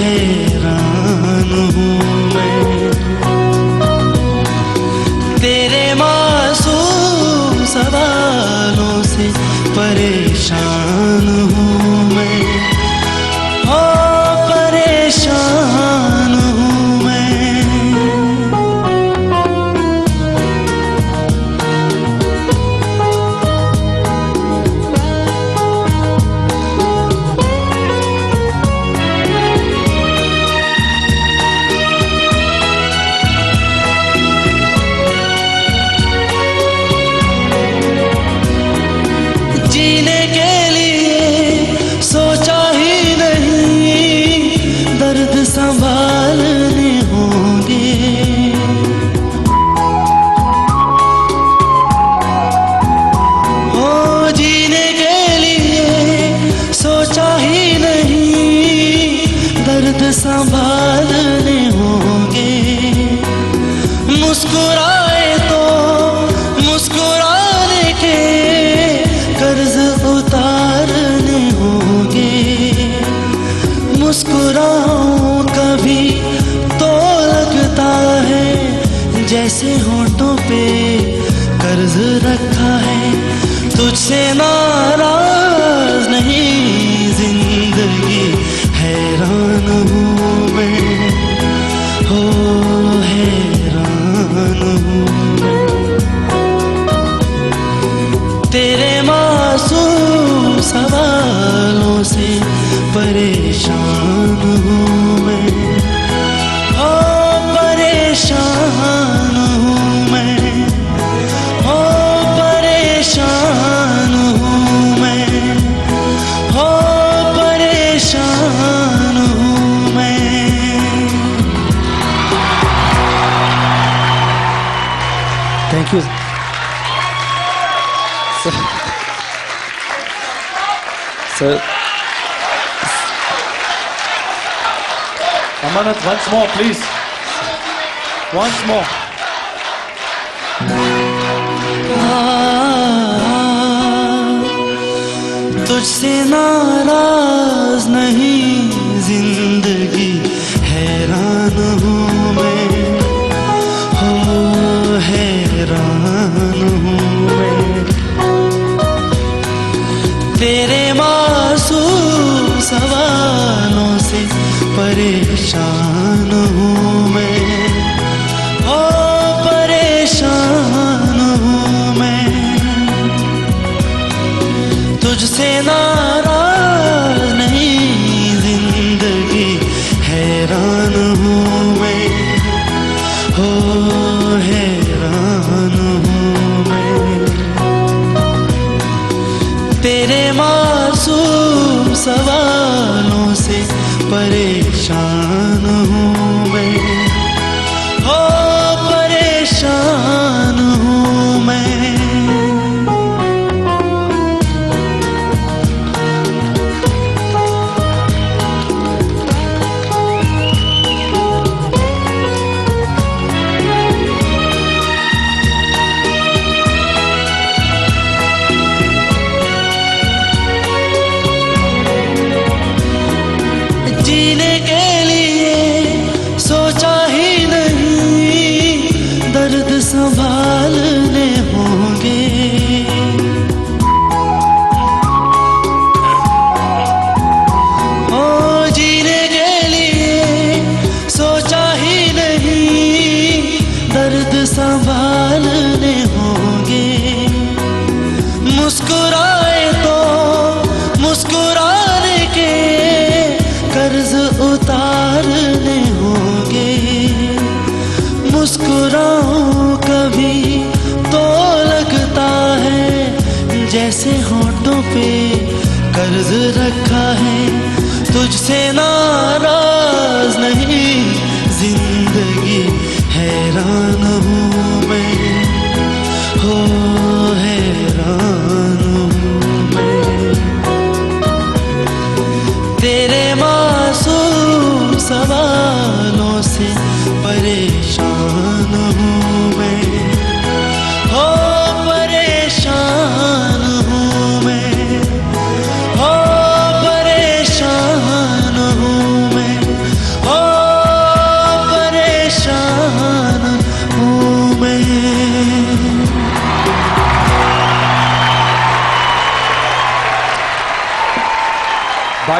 हैरान हूँ मैं, तेरे मासूम सवालों से परेशान हूँ मैं, ओ परेशान हूँ मैं। जीने के लिए सोचा ही नहीं, दर्द संभालने होंगे, ओ जीने के लिए सोचा ही नहीं, दर्द संभालने होंगे। मुस्कुराए तो मुस्कुराने के कर्ज उतारने होंगे, मुस्कुराऊं कभी तो लगता है जैसे होठों पे कर्ज रखा है। तुझसे नाराज नहीं जिंदगी, हैरान हूँ मैं, हो हैरान हूँ मैं, तेरे मासूम सवालों से परेशान हूँ मैं, ओ परेशान हूँ मैं, ओ परेशान हूँ मैं, ओ परेशान हूँ मैं। Thank you sir. Amanath, once more, please. Once more. तुझसे नाराज नहीं जिंदगी, हैरान हूँ मैं, हो हैरान हूँ मैं, तेरे मासूम सवालों से परेशान हूँ मैं, ओ परेशान हूँ मैं, तुझसे नाराज नहीं जिंदगी, हैरान हूँ मैं, हो हैरान हूँ मैं, तेरे मासूम सवालों से परेशान हूँ मैं, हो परेशान हूँ मैं। जीने के लिए सोचा ही नहीं, दर्द संभालने होंगे, ओ जीने के लिए सोचा ही नहीं, दर्द संभालने होंगे। मुस्कुराए तो मुस्कुराने के कर्ज उतारने होंगे, मुस्कुराऊं कभी तो लगता है जैसे होठों पे कर्ज रखा है। तुझसे नाराज नहीं जिंदगी, हैरान हूँ मैं, हो हैरान हूँ मैं, तेरे मासूम सवालों से परेशान हूँ मैं, हो परेशान हूँ मैं, हो परेशान हूँ मैं,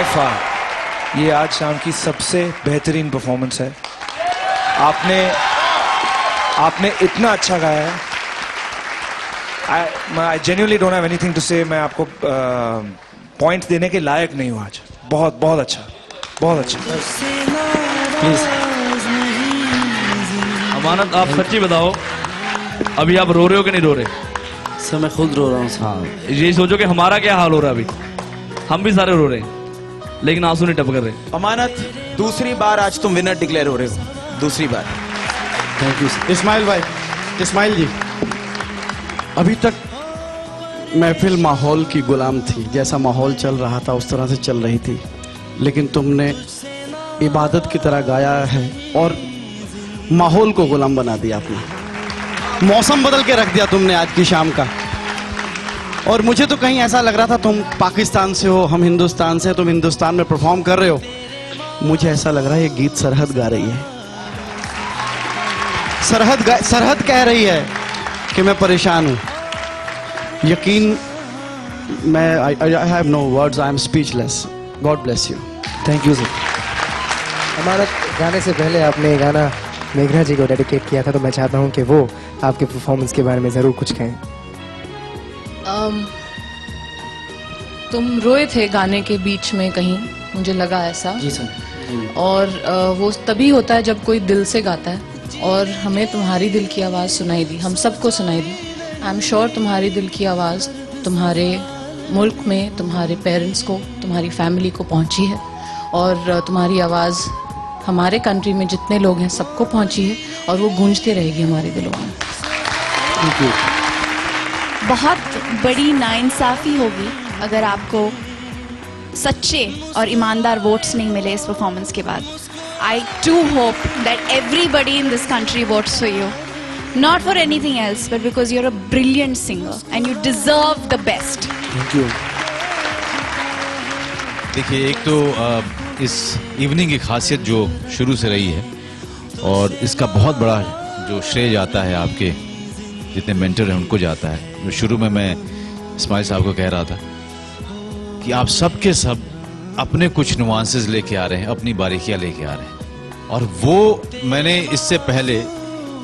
बाय फार ये आज शाम की सबसे बेहतरीन परफॉर्मेंस है। आपने इतना अच्छा गाया है। I genuinely don't have anything to say. मैं आपको पॉइंट देने के लायक नहीं हूँ आज। बहुत बहुत अच्छा, बहुत अच्छा। प्लीज अमानत, आप सच्ची बताओ, अभी आप रो रहे हो कि नहीं रो रहे? सर मैं खुद रो रहा हूँ। हाँ, यही सोचो कि हमारा क्या हाल हो रहा है अभी। हम भी सारे रो रहे हैं लेकिन आंसू नहीं टपक रहे। अमानत, दूसरी बार आज तुम विनर डिक्लेयर हो रहे हो, दूसरी बार। Thank you sir. इस्माइल भाई, इस्माइल जी, अभी तक महफिल माहौल की गुलाम थी, जैसा माहौल चल रहा था उस तरह से चल रही थी, लेकिन तुमने इबादत की तरह गाया है और माहौल को गुलाम बना दिया आपने। मौसम बदल के रख दिया तुमने आज की शाम का। और मुझे तो कहीं ऐसा लग रहा था तुम पाकिस्तान से हो, हम हिंदुस्तान से, तुम हिंदुस्तान में परफॉर्म कर रहे हो। मुझे ऐसा लग रहा है ये गीत सरहद गा रही है। सरहद कह रही है कि मैं परेशान हूं। यकीन, मैं I have no words, I am speechless. God bless you. Thank you sir. Amanat, गाने से पहले आपने ये गाना मेघना जी को डेडिकेट किया था, तो मैं चाहता हूँ कि वो आपके परफॉर्मेंस के बारे में ज़रूर कुछ कहें। तुम रोए थे गाने के बीच में कहीं, मुझे लगा ऐसा। जी सर। और वो तभी होता है जब कोई दिल से गाता है, और हमें तुम्हारी दिल की आवाज़ सुनाई दी, हम सबको सुनाई दी। आई एम श्योर तुम्हारी दिल की आवाज़ तुम्हारे मुल्क में, तुम्हारे पेरेंट्स को, तुम्हारी फैमिली को पहुंची है, और तुम्हारी आवाज़ हमारे कंट्री में जितने लोग हैं सबको पहुंची है, और वो गूंजती रहेगी हमारे दिलों में। Thank you. बहुत बड़ी नाइंसाफी होगी अगर आपको सच्चे और ईमानदार वोट्स नहीं मिले इस परफॉर्मेंस के बाद। I too hope that everybody in this country votes for you, not for anything else, but because you're a brilliant singer and you deserve the best. Thank you. देखिए, एक तो इस इवनिंग की खासियत जो शुरू से रही है, और इसका बहुत बड़ा जो श्रेय जाता है आपके जितने मेंटर हैं उनको जाता है। जो शुरू में मैं इस्माइल साहब को कह रहा था कि आप सब के सब अपने कुछ नुआंसेस लेके आ रहे हैं, अपनी बारीकियां लेके आ रहे हैं, और वो मैंने इससे पहले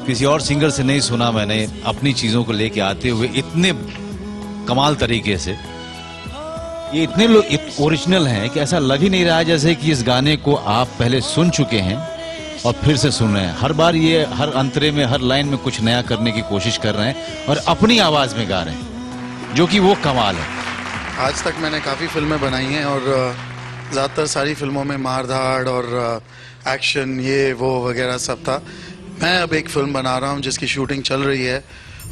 किसी और सिंगर से नहीं सुना। मैंने अपनी चीज़ों को लेके आते हुए इतने कमाल तरीके से, ये इतने लोग ओरिजिनल हैं कि ऐसा लग ही नहीं रहा है जैसे कि इस गाने को आप पहले सुन चुके हैं और फिर से सुन रहे हैं। हर बार ये हर अंतरे में, हर लाइन में कुछ नया करने की कोशिश कर रहे हैं और अपनी आवाज़ में गा रहे हैं, जो कि वो कमाल है। आज तक मैंने काफ़ी फिल्में बनाई हैं, और ज़्यादातर सारी फिल्मों में मारधाड़ और एक्शन ये वो वगैरह सब था। मैं अब एक फ़िल्म बना रहा हूँ जिसकी शूटिंग चल रही है,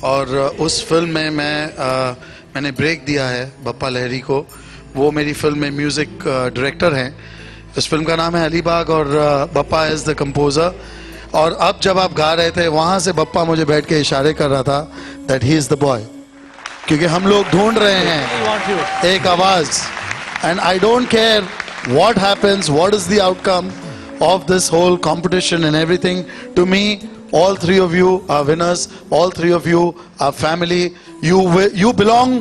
और उस फिल्म में मैंने ब्रेक दिया है बप्पा लहरी को। वो मेरी फिल्म में म्यूज़िक डायरेक्टर हैं। इस फिल्म का नाम है अलीबाग, और बप्पा इज़ द कंपोज़र। और अब जब आप गा रहे थे वहाँ से बप्पा मुझे बैठ के इशारे कर रहा था that he is the boy, क्योंकि हम लोग ढूंढ रहे हैं एक आवाज़। And I don't care what happens, what is the outcome of this whole competition and everything. To me, all three of you are winners, all three of you are family. You belong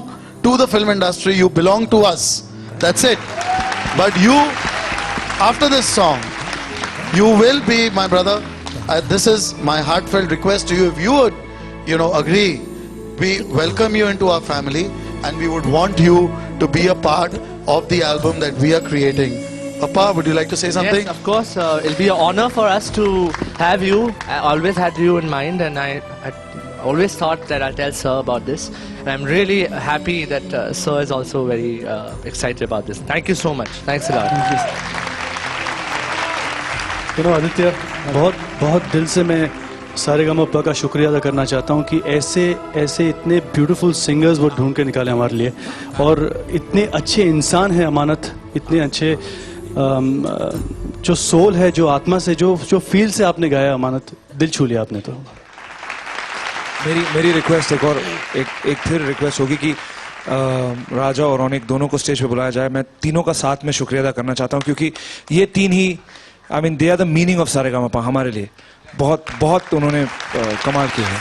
to the film industry, you belong to us, that's it. But you, after this song, you will be my brother. This is my heartfelt request to you. If you would agree, we welcome you into our family, and we would want you to be a part of the album that we are creating. Papa, would you like to say something? Yes, of course. It'll be an honor for us to have you. I always had you in mind, and I always thought that I'll tell Sir about this. And I'm really happy that Sir is also very excited about this. Thank you so much. Thanks a lot. Aditya, बहुत दिल से मैं सारेगामापा का शुक्रिया अदा करना चाहता हूँ कि ऐसे इतने ब्यूटीफुल सिंगर्स वो ढूंढ के निकाले हमारे लिए, और इतने अच्छे इंसान हैं अमानत, इतने अच्छे जो सोल है, जो आत्मा से, जो फील से आपने गाया अमानत, दिल छू लिया आपने। तो मेरी रिक्वेस्ट एक फिर रिक्वेस्ट होगी कि राजा और रौनिक दोनों को स्टेज पे बुलाया जाए। मैं तीनों का साथ में शुक्रिया अदा करना चाहता हूँ, क्योंकि ये तीन ही, I mean, they are the meaning of Saregamapa हमारे लिए। बहुत उन्होंने कमाल किया है।